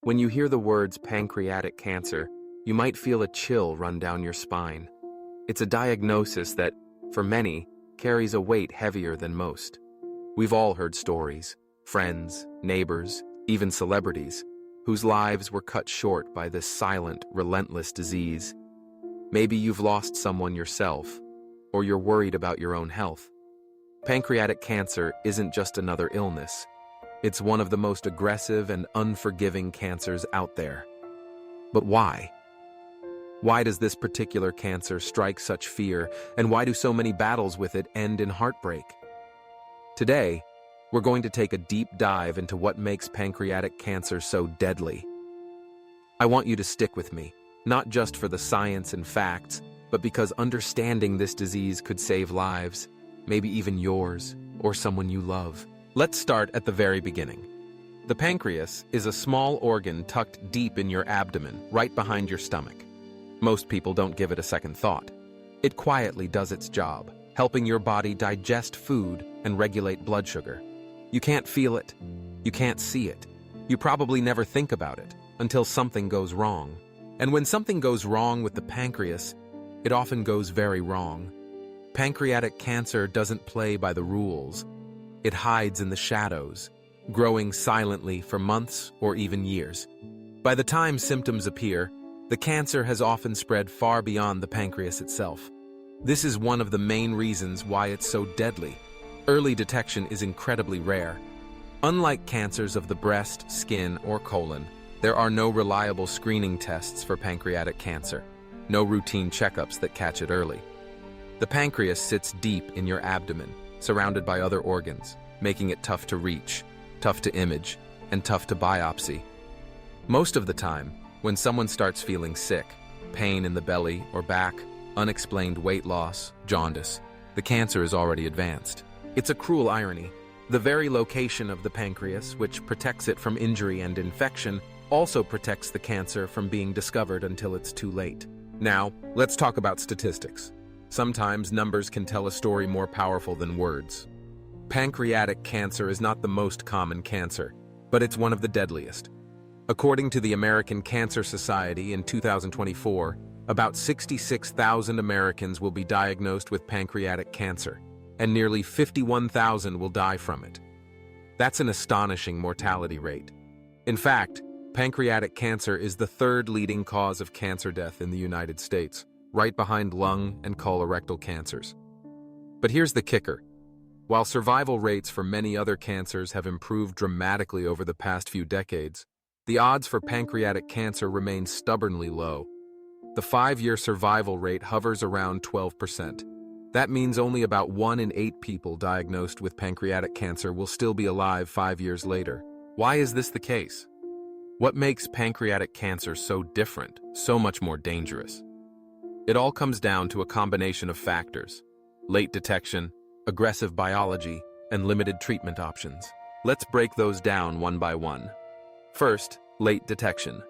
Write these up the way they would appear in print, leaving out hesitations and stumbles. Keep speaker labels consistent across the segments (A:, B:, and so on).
A: When you hear the words pancreatic cancer, you might feel a chill run down your spine. It's a diagnosis that, for many, carries a weight heavier than most. We've all heard stories, friends, neighbors, even celebrities, whose lives were cut short by this silent, relentless disease. Maybe you've lost someone yourself, or you're worried about your own health. Pancreatic cancer isn't just another illness. It's one of the most aggressive and unforgiving cancers out there. But why? Why does this particular cancer strike such fear, and why do so many battles with it end in heartbreak? Today, we're going to take a deep dive into what makes pancreatic cancer so deadly. I want you to stick with me, not just for the science and facts, but because understanding this disease could save lives, maybe even yours or someone you love. Let's start at the very beginning. The pancreas is a small organ tucked deep in your abdomen, right behind your stomach. Most people don't give it a second thought. It quietly does its job, helping your body digest food and regulate blood sugar. You can't feel it. You can't see it. You probably never think about it until something goes wrong. And when something goes wrong with the pancreas, it often goes very wrong. Pancreatic cancer doesn't play by the rules. It hides in the shadows, growing silently for months or even years. By the time symptoms appear, the cancer has often spread far beyond the pancreas itself. This is one of the main reasons why it's so deadly. Early detection is incredibly rare. Unlike cancers of the breast, skin, or colon, there are no reliable screening tests for pancreatic cancer, no routine checkups that catch it early. The pancreas sits deep in your abdomen, surrounded by other organs, making it tough to reach, tough to image, and tough to biopsy. Most of the time, when someone starts feeling sick, pain in the belly or back, unexplained weight loss, jaundice, the cancer is already advanced. It's a cruel irony. The very location of the pancreas, which protects it from injury and infection, also protects the cancer from being discovered until it's too late. Now, let's talk about statistics. Sometimes numbers can tell a story more powerful than words. Pancreatic cancer is not the most common cancer, but it's one of the deadliest. According to the American Cancer Society in 2024, about 66,000 Americans will be diagnosed with pancreatic cancer, and nearly 51,000 will die from it. That's an astonishing mortality rate. In fact, pancreatic cancer is the third leading cause of cancer death in the United States, right behind lung and colorectal cancers. But here's the kicker. While survival rates for many other cancers have improved dramatically over the past few decades, the odds for pancreatic cancer remain stubbornly low. The 5-year survival rate hovers around 12%. That means only about 1 in 8 people diagnosed with pancreatic cancer will still be alive 5 years later. Why is this the case? What makes pancreatic cancer so different, so much more dangerous? It all comes down to a combination of factors: late detection, aggressive biology, and limited treatment options. Let's break those down one by one. First, late detection.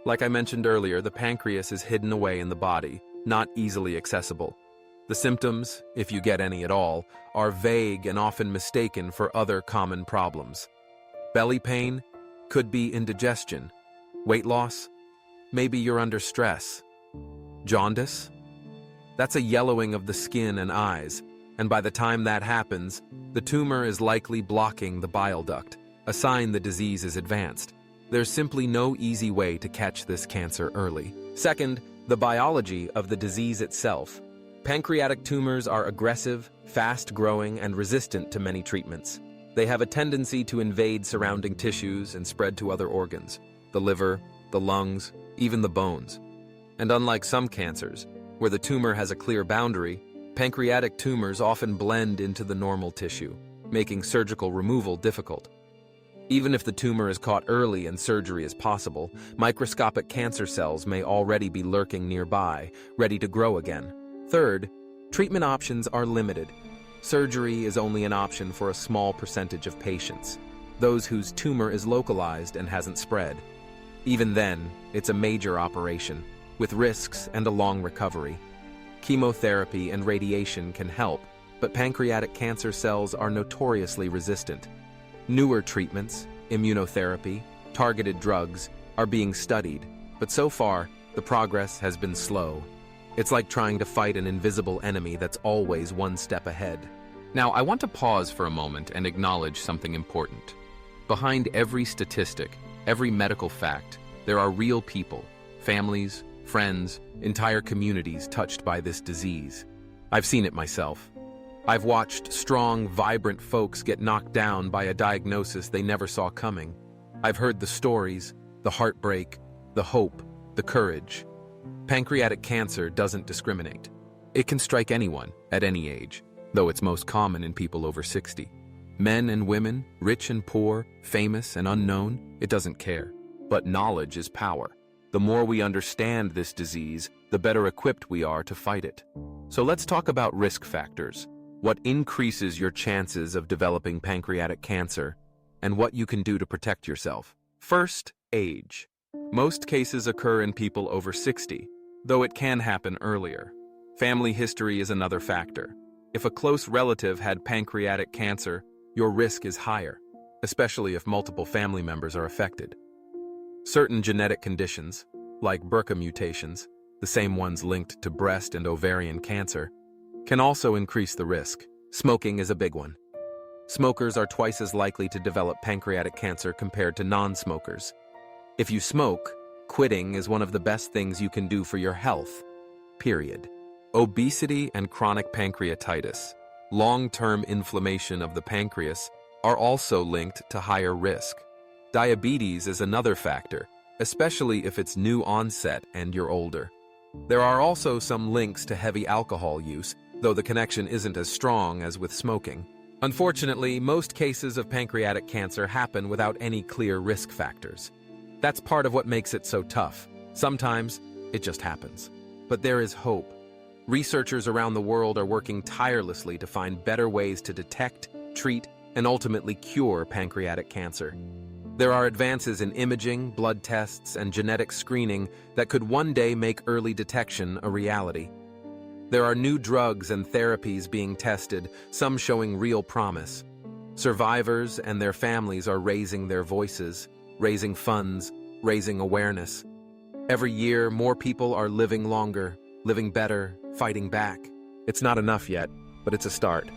A: Like I mentioned earlier, the pancreas is hidden away in the body, not easily accessible. The symptoms, if you get any at all, are vague and often mistaken for other common problems. Belly pain? Could be indigestion. Weight loss? Maybe you're under stress. Jaundice? That's a yellowing of the skin and eyes, and by the time that happens, the tumor is likely blocking the bile duct, a sign the disease is advanced. There's simply no easy way to catch this cancer early. Second, the biology of the disease itself. Pancreatic tumors are aggressive, fast-growing, and resistant to many treatments. They have a tendency to invade surrounding tissues and spread to other organs, the liver, the lungs, even the bones. And unlike some cancers, where the tumor has a clear boundary, pancreatic tumors often blend into the normal tissue, making surgical removal difficult. Even if the tumor is caught early and surgery is possible, microscopic cancer cells may already be lurking nearby, ready to grow again. Third, treatment options are limited. Surgery is only an option for a small percentage of patients, those whose tumor is localized and hasn't spread. Even then, it's a major operation, with risks and a long recovery. Chemotherapy and radiation can help, but pancreatic cancer cells are notoriously resistant. Newer treatments, immunotherapy, targeted drugs, are being studied, but so far, the progress has been slow. It's like trying to fight an invisible enemy that's always one step ahead. Now, I want to pause for a moment and acknowledge something important. Behind every statistic, every medical fact, there are real people, families, friends, entire communities touched by this disease. I've seen it myself. I've watched strong, vibrant folks get knocked down by a diagnosis they never saw coming. I've heard the stories, the heartbreak, the hope, the courage. Pancreatic cancer doesn't discriminate. It can strike anyone, at any age, though it's most common in people over 60. Men and women, rich and poor, famous and unknown, it doesn't care. But knowledge is power. The more we understand this disease, the better equipped we are to fight it. So let's talk about risk factors. What increases your chances of developing pancreatic cancer, and what you can do to protect yourself. First, age. Most cases occur in people over 60, though it can happen earlier. Family history is another factor. If a close relative had pancreatic cancer, your risk is higher, especially if multiple family members are affected. Certain genetic conditions, like BRCA mutations, the same ones linked to breast and ovarian cancer, can also increase the risk. Smoking is a big one. Smokers are twice as likely to develop pancreatic cancer compared to non-smokers. If you smoke, quitting is one of the best things you can do for your health, period. Obesity and chronic pancreatitis, long-term inflammation of the pancreas, are also linked to higher risk. Diabetes is another factor, especially if it's new onset and you're older. There are also some links to heavy alcohol use, though the connection isn't as strong as with smoking. Unfortunately, most cases of pancreatic cancer happen without any clear risk factors. That's part of what makes it so tough. Sometimes, it just happens. But there is hope. Researchers around the world are working tirelessly to find better ways to detect, treat, and ultimately cure pancreatic cancer. There are advances in imaging, blood tests, and genetic screening that could one day make early detection a reality. There are new drugs and therapies being tested, some showing real promise. Survivors and their families are raising their voices, raising funds, raising awareness. Every year, more people are living longer, living better, fighting back. It's not enough yet, but it's a start.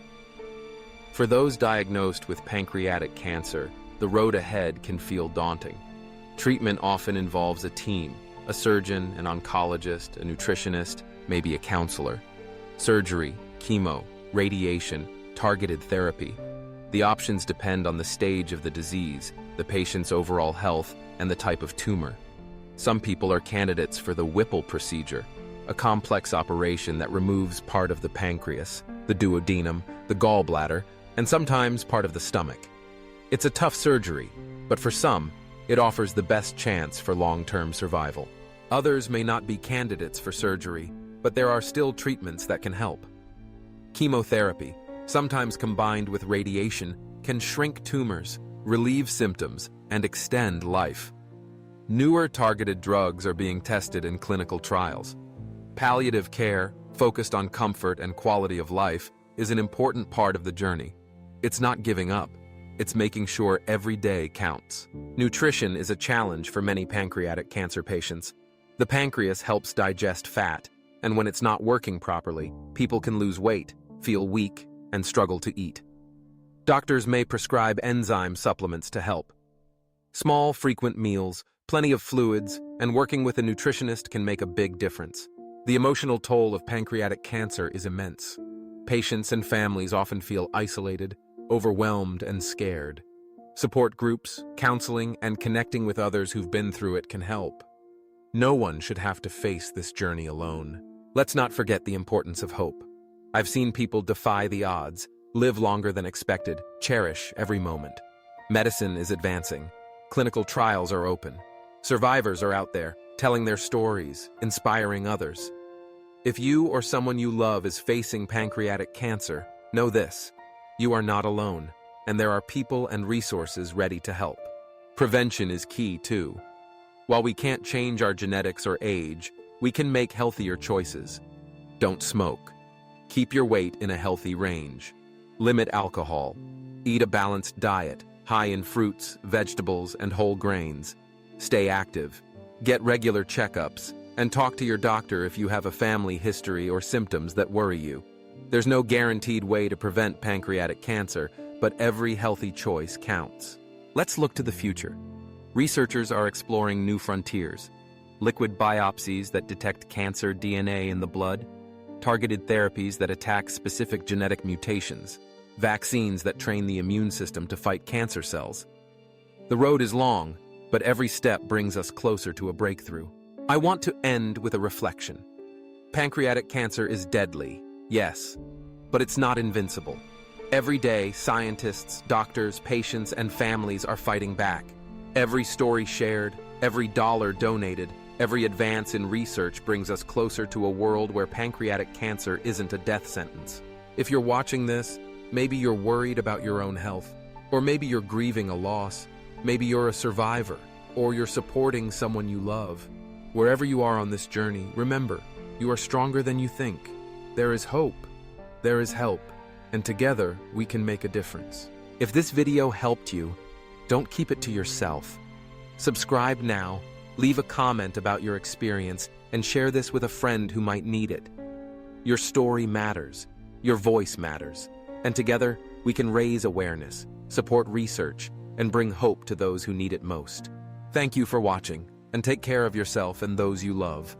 A: For those diagnosed with pancreatic cancer, the road ahead can feel daunting. Treatment often involves a team, a surgeon, an oncologist, a nutritionist, maybe a counselor. Surgery, chemo, radiation, targeted therapy. The options depend on the stage of the disease, the patient's overall health, and the type of tumor. Some people are candidates for the Whipple procedure, a complex operation that removes part of the pancreas, the duodenum, the gallbladder, and sometimes part of the stomach. It's a tough surgery, but for some, it offers the best chance for long-term survival. Others may not be candidates for surgery, but there are still treatments that can help. Chemotherapy, sometimes combined with radiation, can shrink tumors, relieve symptoms, and extend life. Newer targeted drugs are being tested in clinical trials. Palliative care, focused on comfort and quality of life, is an important part of the journey. It's not giving up. It's making sure every day counts. Nutrition is a challenge for many pancreatic cancer patients. The pancreas helps digest fat, and when it's not working properly, people can lose weight, feel weak, and struggle to eat. Doctors may prescribe enzyme supplements to help. Small, frequent meals, plenty of fluids, and working with a nutritionist can make a big difference. The emotional toll of pancreatic cancer is immense. Patients and families often feel isolated, overwhelmed, and scared. Support groups, counseling, and connecting with others who've been through it can help. No one should have to face this journey alone. Let's not forget the importance of hope. I've seen people defy the odds, live longer than expected, cherish every moment. Medicine is advancing. Clinical trials are open. Survivors are out there, telling their stories, inspiring others. If you or someone you love is facing pancreatic cancer, know this: you are not alone, and there are people and resources ready to help. Prevention is key, too. While we can't change our genetics or age, we can make healthier choices. Don't smoke. Keep your weight in a healthy range. Limit alcohol. Eat a balanced diet, high in fruits, vegetables, and whole grains. Stay active, get regular checkups, and talk to your doctor if you have a family history or symptoms that worry you. There's no guaranteed way to prevent pancreatic cancer, but every healthy choice counts. Let's look to the future. Researchers are exploring new frontiers. Liquid biopsies that detect cancer DNA in the blood, targeted therapies that attack specific genetic mutations, vaccines that train the immune system to fight cancer cells. The road is long, but every step brings us closer to a breakthrough. I want to end with a reflection. Pancreatic cancer is deadly, yes, but it's not invincible. Every day, scientists, doctors, patients, and families are fighting back. Every story shared, every dollar donated, every advance in research brings us closer to a world where pancreatic cancer isn't a death sentence. If you're watching this, maybe you're worried about your own health, or maybe you're grieving a loss, maybe you're a survivor, or you're supporting someone you love. Wherever you are on this journey, remember, you are stronger than you think. There is hope, there is help, and together we can make a difference. If this video helped you, don't keep it to yourself. Subscribe now, leave a comment about your experience, and share this with a friend who might need it. Your story matters, your voice matters, and together we can raise awareness, support research, and bring hope to those who need it most. Thank you for watching, and take care of yourself and those you love.